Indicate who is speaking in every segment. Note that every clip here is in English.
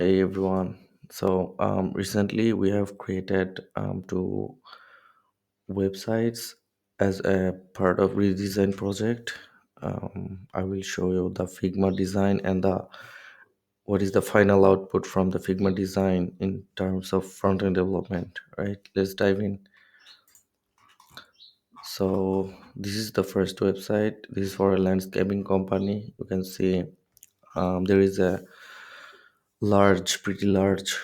Speaker 1: Hey everyone. Recently we have created two websites as a part of Redesign project. I will show you the Figma design and the what is the final output from the Figma design in terms of front end development. Right? Let's dive in. So this is the first website. This is for a landscaping company. You can see there is a pretty large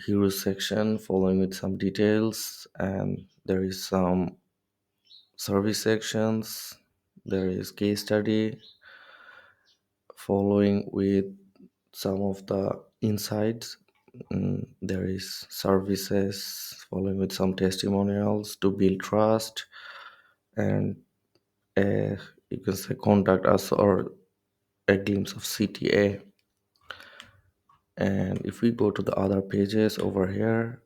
Speaker 1: hero section following with some details, and there is some service sections. There is case study following with some of the insights. There is services following with some testimonials to build trust, and uh, you can say contact us or a glimpse of CTA. And if we go to the other pages over here,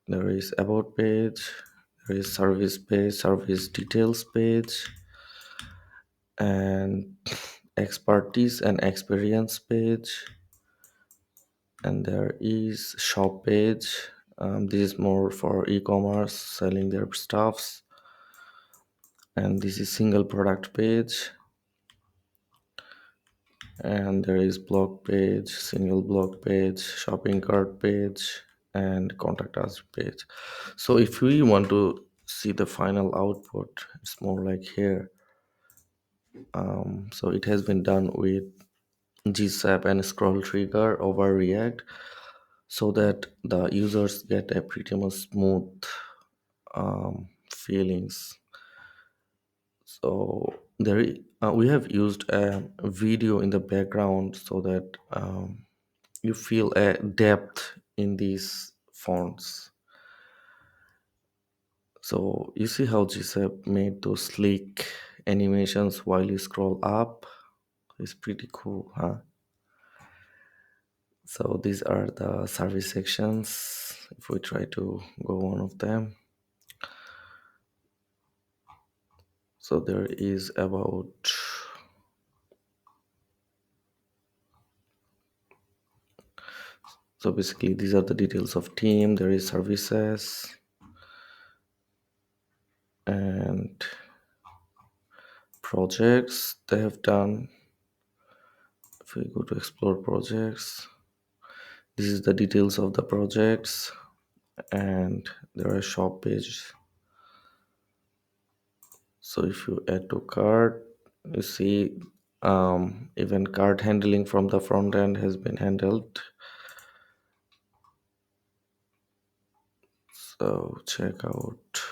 Speaker 1: there is about page, there is service page, service details page, and expertise and experience page, and there is shop page. This is more for e-commerce selling their stuffs, and this is single product page, and there is blog page, single blog page, shopping cart page, and contact us page. So if we want to see the final output, it's more like here. So it has been done with gsap and scroll trigger over react, so that the users get a pretty much smooth feelings. So we have used a video in the background so that you feel a depth in these fonts. So you see how gsap made those sleek animations while you scroll up. It's pretty cool, huh? So these are the service sections. If we try to go one of them, so there is about, so basically these are the details of team. There is services and projects they have done. If we go to explore projects, this is the details of the projects, and there are shop pages. So if you add to cart, you see even cart handling from the front end has been handled. So check out.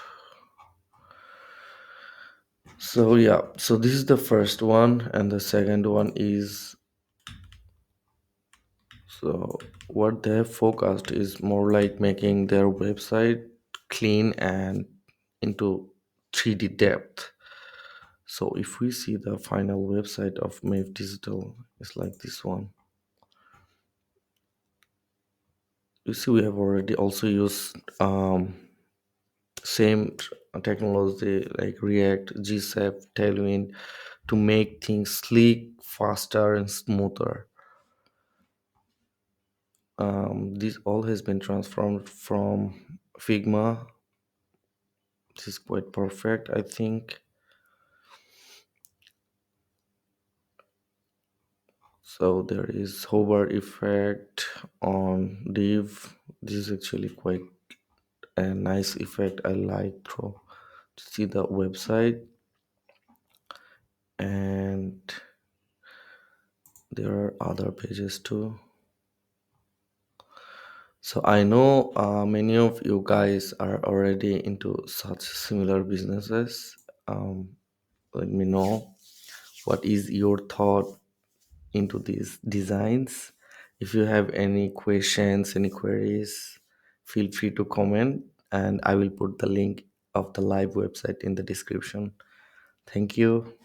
Speaker 1: So yeah, so this is the first one, and the second one is, so what they have focused is more like making their website clean and into 3D depth. So if we see the final website of Mave Digital, it's like this one. You see, we have already also used same technology like React, GSAP, Tailwind to make things sleek, faster, and smoother. This all has been transformed from Figma. This is quite perfect, I think. So there is hover effect on div. This is actually quite a nice effect. I like to see the website, and there are other pages too. So I know many of you guys are already into such similar businesses. Let me know what is your thought into these designs. If you have any questions, any queries, feel free to comment, and I will put the link of the live website in the description. Thank you.